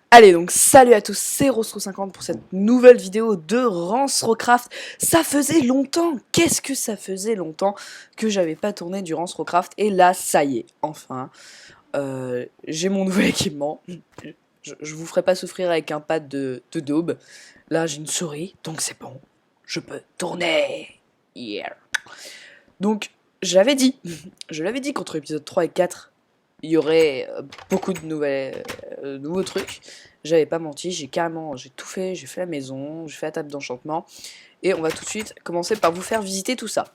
Allez, donc salut à tous, c'est Rostro50 pour cette nouvelle vidéo de Rancecraft. Ça faisait longtemps, qu'est-ce que ça faisait longtemps que j'avais pas tourné du Rancecraft. Et là, ça y est, enfin, j'ai mon nouvel équipement. Je vous ferai pas souffrir avec un pad de daube. Là, j'ai une souris, donc c'est bon, je peux tourner. Yeah. Donc, je l'avais dit qu'entre épisode 3 et 4, il y aurait beaucoup de nouveaux trucs. J'avais pas menti, j'ai tout fait, j'ai fait la maison, j'ai fait la table d'enchantement. Et on va tout de suite commencer par vous faire visiter tout ça.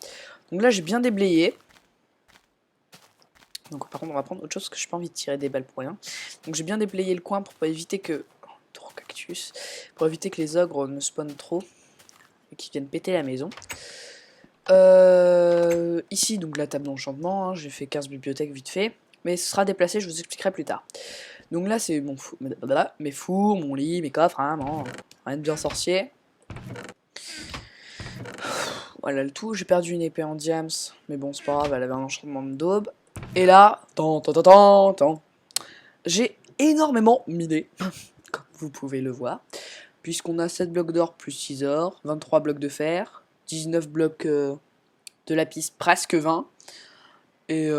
Donc là, j'ai bien déblayé. Donc par contre, on va prendre autre chose parce que j'ai pas envie de tirer des balles pour rien. Donc j'ai bien déblayé le coin pour pas éviter que... Oh, trop cactus. Pour éviter que les ogres ne spawnent trop et qu'ils viennent péter la maison. Ici, donc la table d'enchantement, hein, j'ai fait 15 bibliothèques vite fait. Mais ce sera déplacé, je vous expliquerai plus tard. Donc là, c'est mes fours, mon lit, mes coffres, hein, non, rien de bien sorcier. Voilà le tout. J'ai perdu une épée en diams, mais bon, c'est pas grave, elle avait un enchantement de daube. Et là, j'ai énormément miné, comme vous pouvez le voir, puisqu'on a 7 blocs d'or plus 6 or, 23 blocs de fer, 19 blocs de lapis, presque 20, et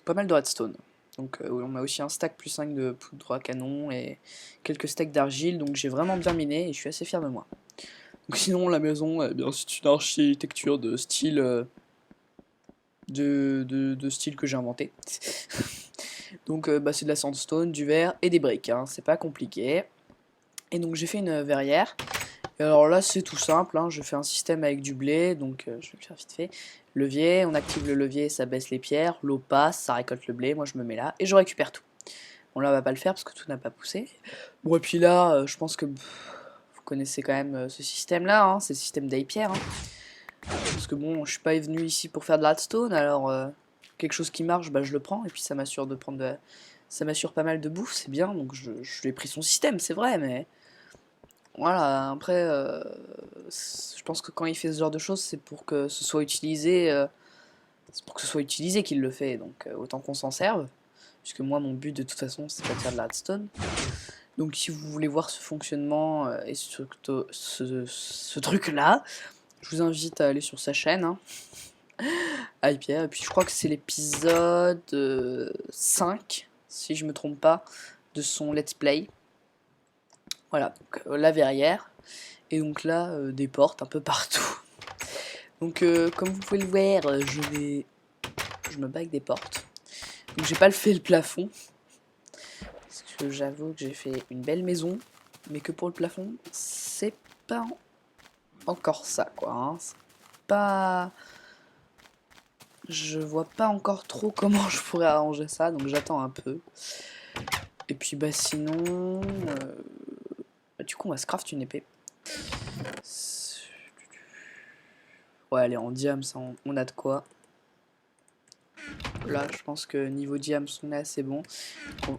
pas mal de redstone. Donc on a aussi un stack plus 5 de poudre à canon et quelques stacks d'argile, donc j'ai vraiment bien miné et je suis assez fier de moi. Donc sinon la maison, eh bien, c'est une architecture de style de style que j'ai inventé. Donc bah, c'est de la sandstone, du verre et des briques, hein, c'est pas compliqué. Et donc j'ai fait une verrière. Et alors là c'est tout simple, hein, je fais un système avec du blé, donc je vais le faire vite fait. Levier, on active le levier, ça baisse les pierres, l'eau passe, ça récolte le blé, moi je me mets là et je récupère tout. Bon là on va pas le faire parce que tout n'a pas poussé. Bon et puis là je pense que vous connaissez quand même ce système là, hein, c'est le système d'Aipierre. Hein. Parce que bon je suis pas venu ici pour faire de la redstone, alors quelque chose qui marche bah je le prends et puis ça m'assure de prendre ça m'assure pas mal de bouffe, c'est bien, donc je lui ai pris son système, c'est vrai, mais voilà, après, je pense que quand il fait ce genre de choses, c'est pour que ce soit utilisé, qu'il le fait, donc autant qu'on s'en serve, puisque moi, mon but de toute façon, c'est pas de faire de la redstone. Donc si vous voulez voir ce fonctionnement et ce truc-là, je vous invite à aller sur sa chaîne, hein, Hyper, et puis je crois que c'est l'épisode 5, si je me trompe pas, de son let's play. Voilà, donc, la verrière. Et donc là, des portes un peu partout. Donc comme vous pouvez le voir, je me bats avec des portes. Donc j'ai pas fait le plafond. Parce que j'avoue que j'ai fait une belle maison. Mais que pour le plafond, c'est pas encore ça, quoi. Hein. Pas... Je vois pas encore trop comment je pourrais arranger ça, donc j'attends un peu. Et puis bah sinon... Bah, du coup on va se craft une épée. Ouais, allez, en diams, on a de quoi. Là, je pense que niveau diams, on est assez bon.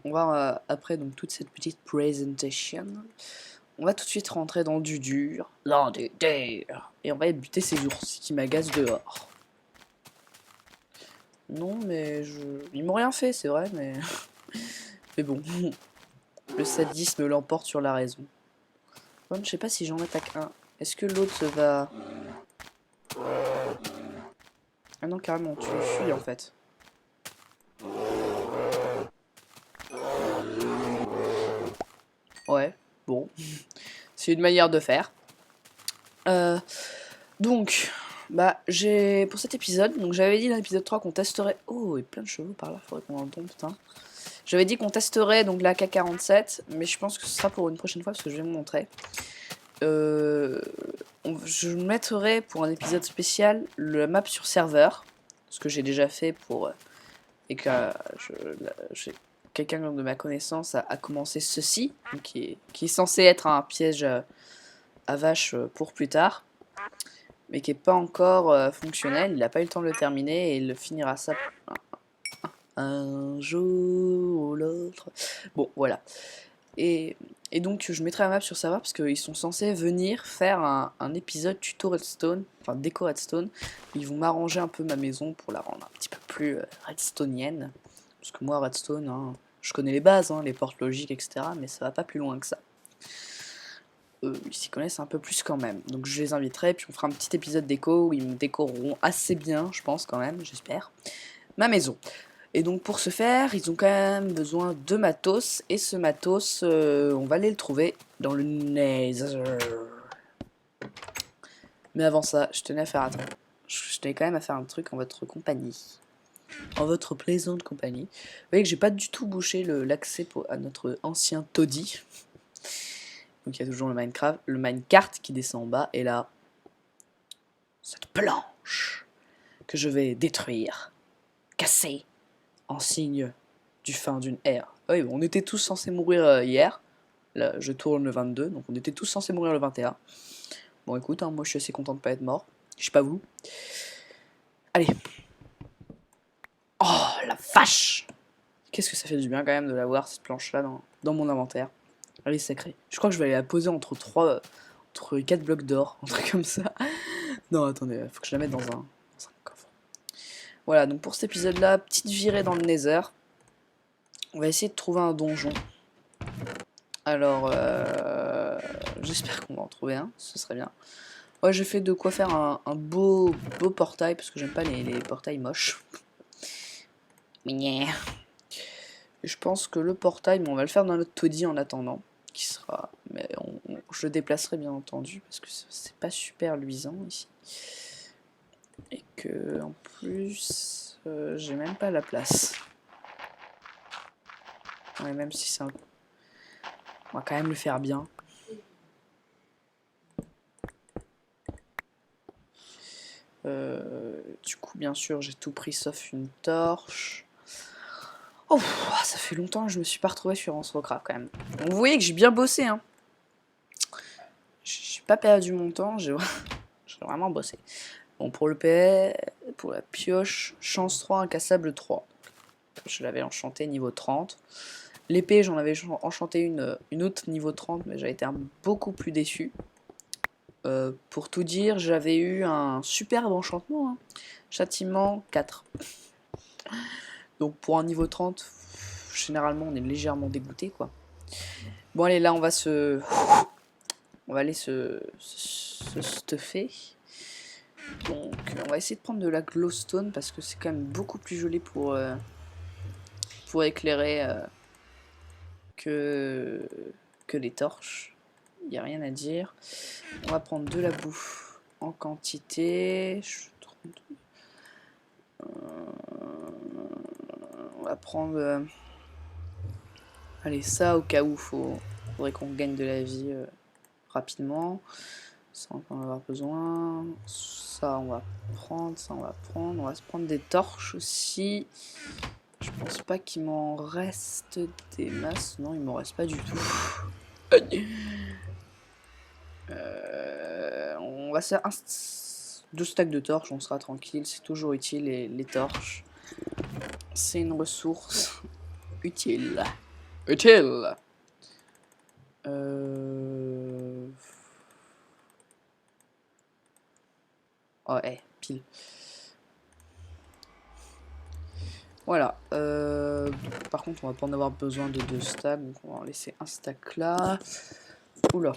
On va, après donc toute cette petite presentation, on va tout de suite rentrer dans du dur. Dans du dur. Et on va buter ces ours qui m'agacent dehors. Non, mais ils m'ont rien fait, c'est vrai, mais... mais bon. Le sadisme l'emporte sur la raison. Bon, je sais pas si j'en attaque un. Est-ce que l'autre va... Ah non, carrément, tu fuis en fait. Ouais, bon. C'est une manière de faire. Donc, bah, j'ai pour cet épisode, donc j'avais dit dans l'épisode 3 qu'on testerait... Oh, et plein de chevaux par là, faudrait qu'on en tombe, putain. J'avais dit qu'on testerait donc la K47, mais je pense que ce sera pour une prochaine fois parce que je vais vous montrer. Je mettrai pour un épisode spécial la map sur serveur, ce que j'ai déjà fait pour... et que quelqu'un de ma connaissance a commencé ceci, donc qui est censé être un piège à vache pour plus tard, mais qui n'est pas encore fonctionnel. Il n'a pas eu le temps de le terminer et il finira ça un jour ou l'autre. Bon, voilà. Et, et donc je mettrai la map sur serveur parce qu'ils sont censés venir faire un épisode tuto redstone, enfin déco redstone. Ils vont m'arranger un peu ma maison pour la rendre un petit peu plus redstonienne. Parce que moi redstone, hein, je connais les bases, hein, les portes logiques, etc. Mais ça va pas plus loin que ça. Ils s'y connaissent un peu plus quand même. Donc je les inviterai, puis on fera un petit épisode déco où ils me décoreront assez bien, je pense quand même, j'espère, ma maison. Et donc pour ce faire, ils ont quand même besoin de matos, et ce matos, on va aller le trouver dans le Nether. Mais avant ça, je tenais quand même à faire un truc en votre compagnie. En votre plaisante compagnie. Vous voyez que j'ai pas du tout bouché l'accès à notre ancien taudis. Donc il y a toujours le minecart qui descend en bas, et là, cette planche que je vais détruire, casser, en signe du fin d'une ère. Oui, on était tous censés mourir hier. Là, je tourne le 22, donc on était tous censés mourir le 21. Bon, écoute, hein, moi je suis assez content de pas être mort. Je sais pas vous. Allez. Oh, la vache! Qu'est-ce que ça fait du bien quand même de l'avoir, cette planche-là, dans mon inventaire. Elle est sacrée. Je crois que je vais aller la poser entre 4 blocs d'or, un truc comme ça. Non, attendez, faut que je la mette dans un coffre. Voilà, donc pour cet épisode-là, petite virée dans le Nether. On va essayer de trouver un donjon. Alors, j'espère qu'on va en trouver un, ce serait bien. Ouais, j'ai fait de quoi faire un beau portail, parce que j'aime pas les portails moches. Mais je pense que le portail, bon, on va le faire dans notre taudis en attendant. Qui sera. Mais je le déplacerai bien entendu, parce que c'est pas super luisant ici. Et que, en plus, j'ai même pas la place. Ouais, même si c'est un. On va quand même le faire bien. Du coup, bien sûr, j'ai tout pris sauf une torche. Oh, ça fait longtemps que je me suis pas retrouvé sur Anthocraft quand même. Donc, vous voyez que j'ai bien bossé, hein. J'ai pas perdu mon temps, j'ai vraiment bossé. Bon, pour le PE, pour la pioche, chance 3, incassable 3. Je l'avais enchanté niveau 30. L'épée, j'en avais enchanté une autre niveau 30, mais j'avais été beaucoup plus déçu. Pour tout dire, j'avais eu un superbe enchantement, hein. Châtiment 4. Donc pour un niveau 30, généralement on est légèrement dégoûté, quoi. Bon allez, là on va aller se stuffer. Donc on va essayer de prendre de la glowstone parce que c'est quand même beaucoup plus joli pour éclairer que les torches. Il n'y a rien à dire. On va prendre de la bouffe en quantité. On va prendre allez, ça au cas où faudrait qu'on gagne de la vie rapidement. Ça on va en avoir besoin. Ça on va prendre, ça on va prendre. On va se prendre des torches aussi. Je pense pas qu'il m'en reste des masses. Non, il m'en reste pas du tout. On va faire 2 stacks de torches, on sera tranquille. C'est toujours utile les torches. C'est une ressource utile. Utile. Oh, pile. Voilà. Par contre, on va pas en avoir besoin de 2 stacks, donc on va en laisser un stack là. Oula.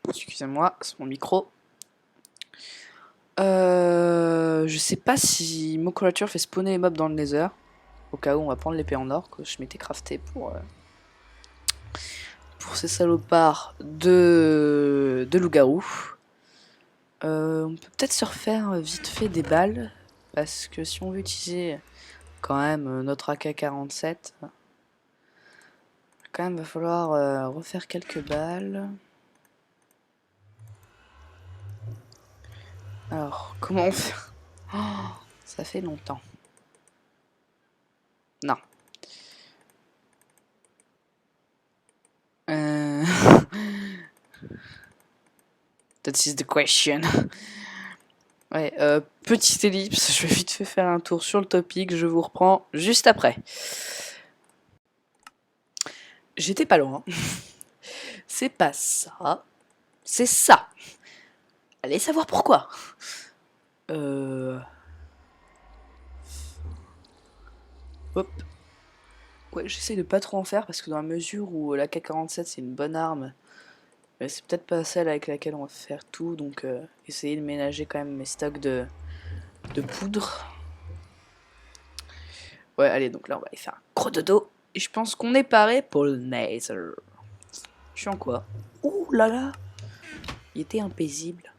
Excusez-moi, c'est mon micro. Je sais pas si Mocolature fait spawner les mobs dans le Nether. Au cas où, on va prendre l'épée en or que je m'étais crafté pour ces salopards de loup-garou. On peut peut-être se refaire vite fait des balles. Parce que si on veut utiliser quand même notre AK-47, quand même va falloir refaire quelques balles. Alors, comment on fait? Oh, ça fait longtemps. Non. That is the question. Ouais, petite ellipse, je vais vite fait faire un tour sur le topic, je vous reprends juste après. J'étais pas loin. C'est pas ça. C'est ça. Allez savoir pourquoi. Hop. Ouais, j'essaie de pas trop en faire parce que dans la mesure où la K-47 c'est une bonne arme, c'est peut-être pas celle avec laquelle on va faire tout, donc essayer de ménager quand même mes stocks de poudre. Ouais, allez, donc là on va aller faire un gros dodo. Et je pense qu'on est paré pour le Nether. Je suis en quoi? Ouh là là! Il était impaisible.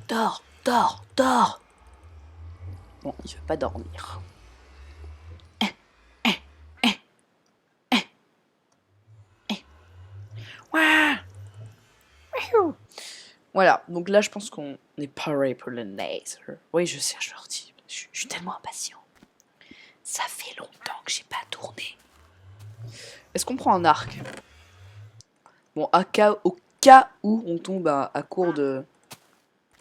Dors, dors, dors! Bon, il veut pas dormir. Voilà, donc là je pense qu'on est paré pour le Nether. Oui, je sais, je leur dis. Je suis tellement impatient. Ça fait longtemps que j'ai pas tourné. Est-ce qu'on prend un arc? Bon, au cas où on tombe à court de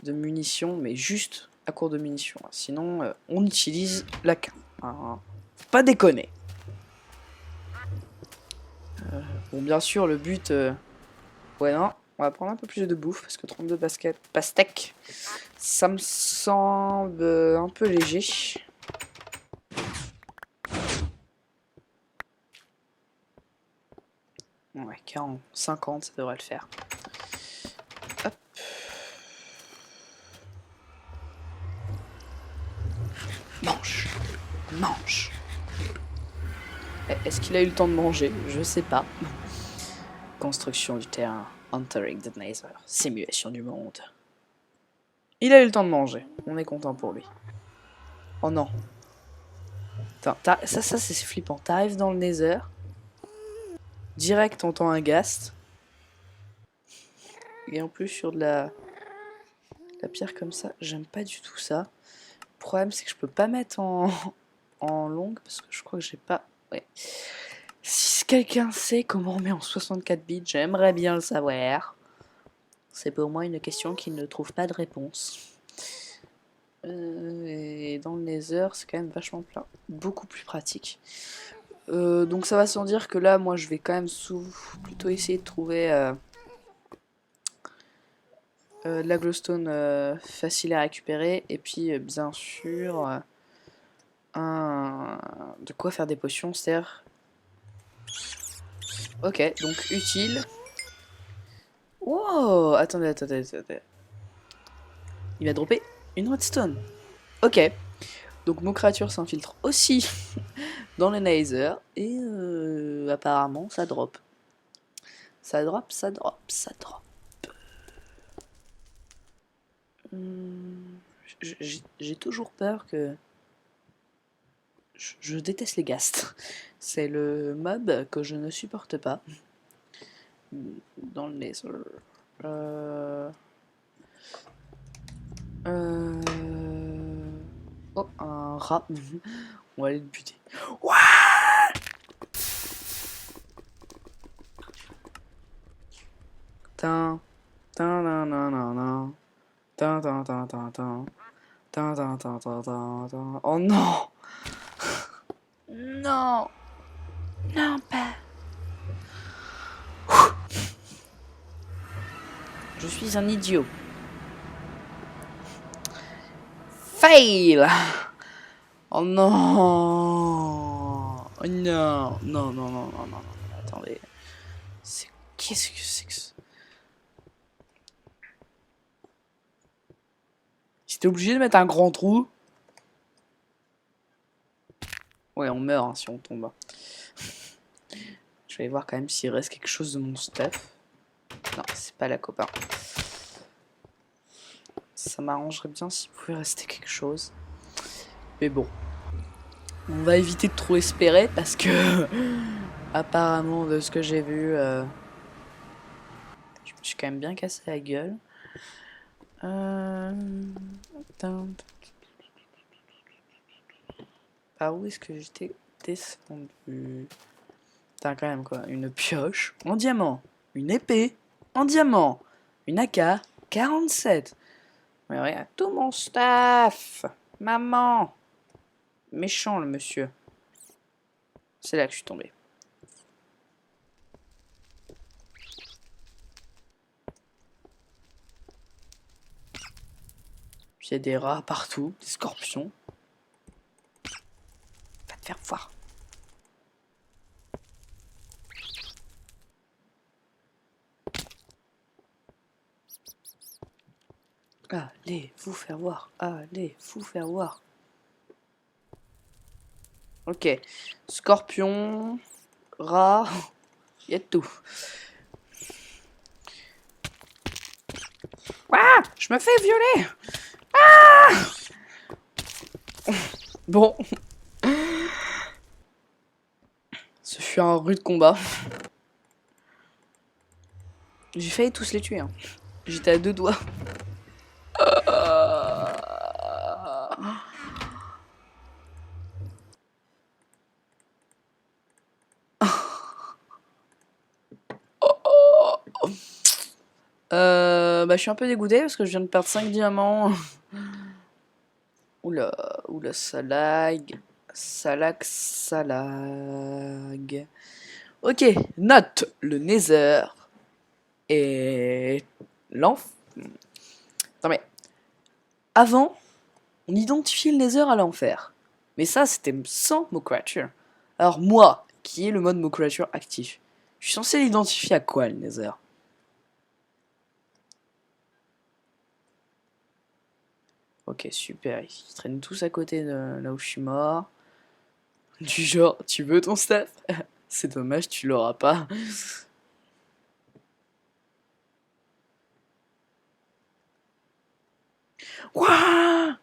munitions, mais juste à court de munitions. Sinon, on utilise la K. Hein. Faut pas déconner. Bon, bien sûr, le but... Ouais, non, on va prendre un peu plus de bouffe, parce que 32 pastèques, ça me semble un peu léger. Ouais, 40, 50, ça devrait le faire. Hop. Mange. Mange. Est-ce qu'il a eu le temps de manger? Je sais pas. Construction du terrain. Entering the Nether. Simulation du monde. Il a eu le temps de manger. On est content pour lui. Oh non. Attends, ça c'est flippant. T'arrives dans le Nether. Direct, t'entends un ghast. Et en plus, sur de la pierre comme ça, j'aime pas du tout ça. Le problème, c'est que je peux pas mettre en longue parce que je crois que j'ai pas. Ouais. Si quelqu'un sait comment on met en 64 bits, j'aimerais bien le savoir. C'est pour moi une question qui ne trouve pas de réponse. Et dans le Nether, c'est quand même vachement plein. Beaucoup plus pratique. Donc ça va sans dire que là, moi, je vais quand même plutôt essayer de trouver de la glowstone facile à récupérer. Et puis, bien sûr, de quoi faire des potions, c'est-à-dire... Ok, donc utile. Wow, attendez. Il va dropper une redstone. Ok, donc nos créatures s'infiltrent aussi dans les Nether. Et apparemment, ça drop. Ça drop. J'ai toujours peur que... Je déteste les ghasts. C'est le mob que je ne supporte pas. Dans le Nether. Oh, un rat. On va aller le buter. Ouah. Tin, tin, nan, nan, nan, nan. Tin, tin, tin, tin, tin. Tin, tin, tin, tin, tin, tin. Oh non! Non! Non, pas! Je suis un idiot. Fail! Oh non! Oh non! Non. Attendez. Qu'est-ce que c'est que ça? C'était obligé de mettre un grand trou? Ouais, on meurt hein, si on tombe. Je vais voir quand même s'il reste quelque chose de mon stuff. Non, c'est pas la copain. Ça m'arrangerait bien s'il pouvait rester quelque chose. Mais bon. On va éviter de trop espérer parce que... apparemment, de ce que j'ai vu... je me suis quand même bien cassé la gueule. Par où est-ce que j'étais descendu? T'as quand même quoi? Une pioche en diamant. Une épée en diamant. Une AK-47. Mais regarde, tout mon staff. Maman. Méchant le monsieur. C'est là que je suis tombé. Puis il y a des rats partout, des scorpions. faire voir. Allez, vous faire voir. Allez, vous faire voir. Ok. Scorpion. Rat. Il y a de tout. Ah, je me fais violer. Ah. Bon. Ce fut un rude combat. J'ai failli tous les tuer. Hein. J'étais à 2 doigts. Bah, je suis un peu dégoûté parce que je viens de perdre 5 diamants. Oula, oula, ça lag. Ça lag, ça lag. Ok, note le Nether et l'enf. Non mais, avant, on identifiait le Nether à l'enfer. Mais ça, c'était sans Mo Creature. Alors moi, qui est le mode Mo Creature actif, je suis censé l'identifier à quoi le Nether? Ok, super. Ils traînent tous à côté de là où je suis mort. Du genre, tu veux ton staff? C'est dommage, tu l'auras pas. Wouah!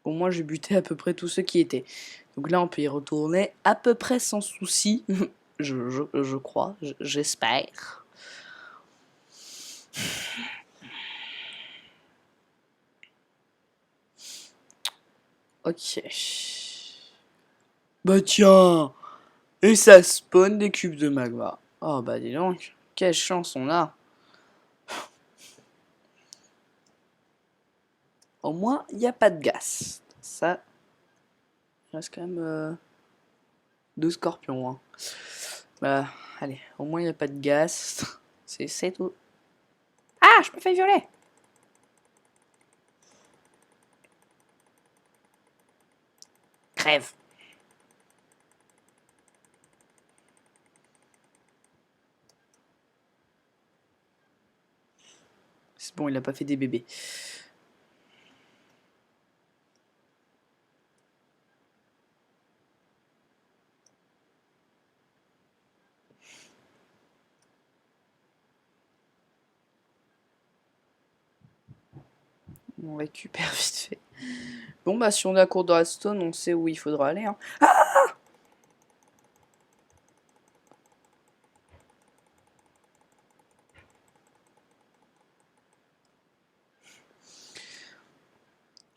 Bon, moi j'ai buté à peu près tous ceux qui étaient. Donc là, on peut y retourner à peu près sans souci. Je crois, j'espère. Ok. Bah tiens! Et ça spawn des cubes de magma. Oh bah dis donc, quelle chance on a. Au moins, il n'y a pas de gaz. Ça, il reste quand même 2 scorpions. Hein. Bah, allez, au moins il n'y a pas de gaz. C'est tout. Ah, je me fais violer! Crève! C'est bon, il a pas fait des bébés. On récupère vite fait. Bon, bah, si on est à court de redstone, on sait où il faudra aller. Hein.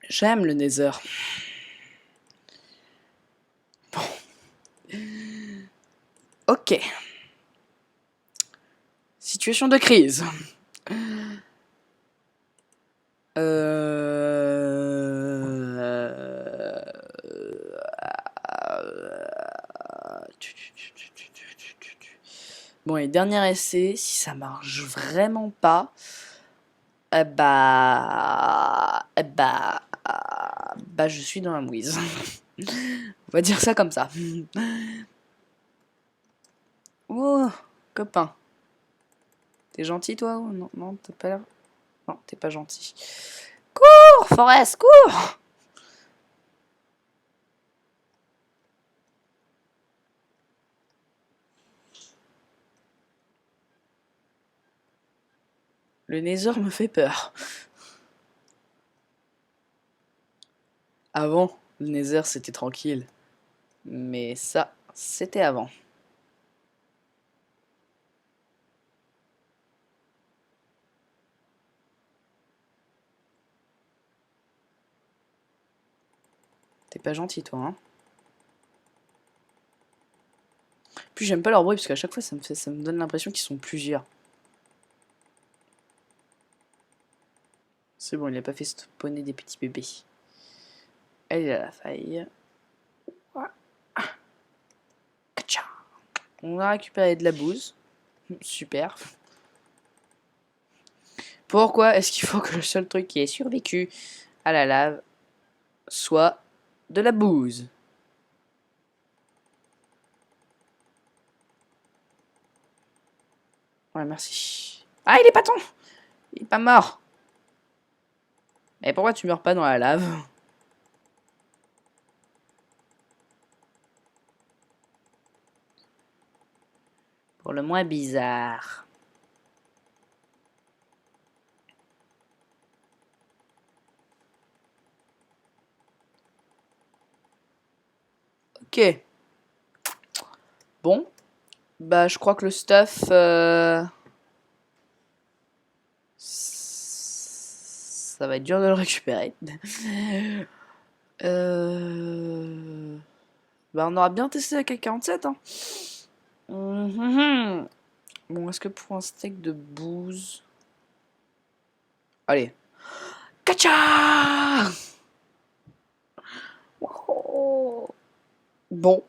J'aime le Nether. Bon. Ok. Situation de crise. Bon, et dernier essai, si ça marche vraiment pas, bah, je suis dans la mouise. On va dire ça comme ça. Oh, copain. T'es gentil, toi? Ou non, non, t'es pas là. Non, t'es pas gentil. Cours, Forest, cours! Le Nether me fait peur. Avant, le Nether c'était tranquille. Mais ça, c'était avant. T'es pas gentil, toi, hein? Puis j'aime pas leur bruit parce qu'à chaque fois ça me donne l'impression qu'ils sont plusieurs. C'est bon, il a pas fait spawner des petits bébés. Elle est à la faille. On a récupéré de la bouse. Super. Pourquoi est-ce qu'il faut que le seul truc qui ait survécu à la lave soit de la bouse? Ouais, merci. Ah, il est pas tombé. Il est pas mort. Mais pourquoi tu meurs pas dans la lave? Pour le moins bizarre. Ok. Bon. Bah, je crois que le stuff... ça va être dur de le récupérer. Bah, on aura bien testé la K47, hein. Bon, est-ce que pour un steak de bouse... Allez. Kacha! Bon.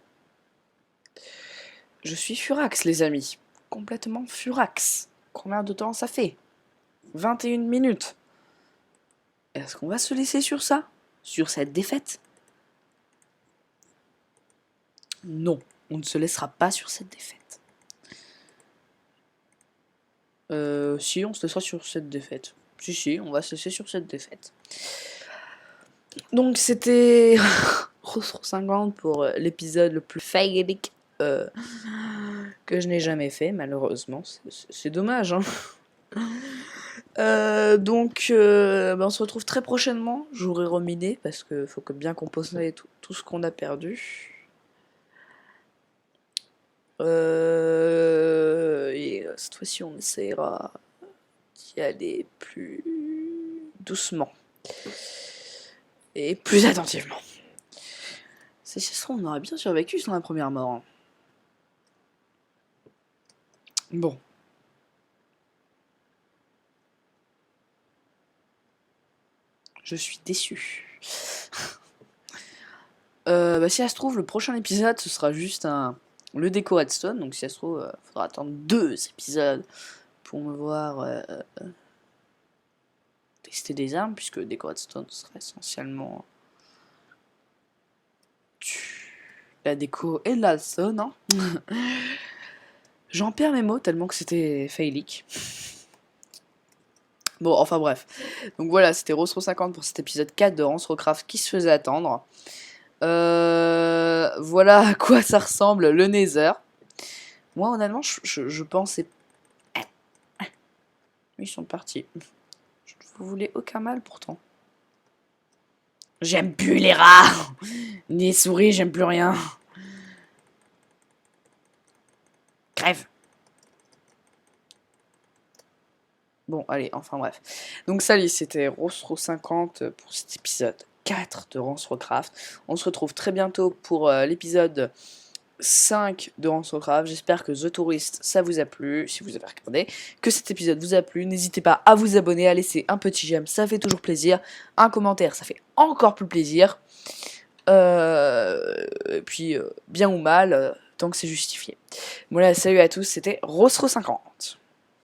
Je suis furax, les amis. Complètement furax. Combien de temps ça fait? 21 minutes. Est-ce qu'on va se laisser sur ça? Sur cette défaite? Non, on ne se laissera pas sur cette défaite. Si, on se laissera sur cette défaite. Si, on va se laisser sur cette défaite. Donc c'était Rose 50 pour l'épisode le plus faillique que je n'ai jamais fait, malheureusement. C'est dommage, hein. Donc, on se retrouve très prochainement. J'aurai reminé parce qu'il faut que bien composer tout ce qu'on a perdu. Et cette fois-ci, on essaiera d'y aller plus doucement et plus attentivement. C'est ça, on aurait bien survécu sans la première mort. Hein. Bon. Je suis déçu. Si ça se trouve, le prochain épisode, ce sera juste le déco redstone. Donc si ça se trouve, il faudra attendre 2 épisodes pour me voir tester des armes, puisque le déco redstone sera essentiellement la déco et la redstone. Hein. J'en perds mes mots tellement que c'était faillique. Bon, enfin bref. Donc voilà, c'était Rose 50 pour cet épisode 4 de Rancecraft qui se faisait attendre. Voilà à quoi ça ressemble le Nether. Moi, honnêtement, je pensais... Ils sont partis. Je ne vous voulais aucun mal, pourtant. J'aime plus les rats. Ni les souris, j'aime plus rien. Crève. Bon, allez, enfin bref. Donc salut, c'était Rose50 pour cet épisode 4 de Rancecraft. On se retrouve très bientôt pour l'épisode 5 de Rancecraft. J'espère que The Tourist, ça vous a plu, si vous avez regardé, que cet épisode vous a plu. N'hésitez pas à vous abonner, à laisser un petit j'aime, ça fait toujours plaisir. Un commentaire, ça fait encore plus plaisir. Et puis, bien ou mal, tant que c'est justifié. Voilà, salut à tous, c'était Rose50.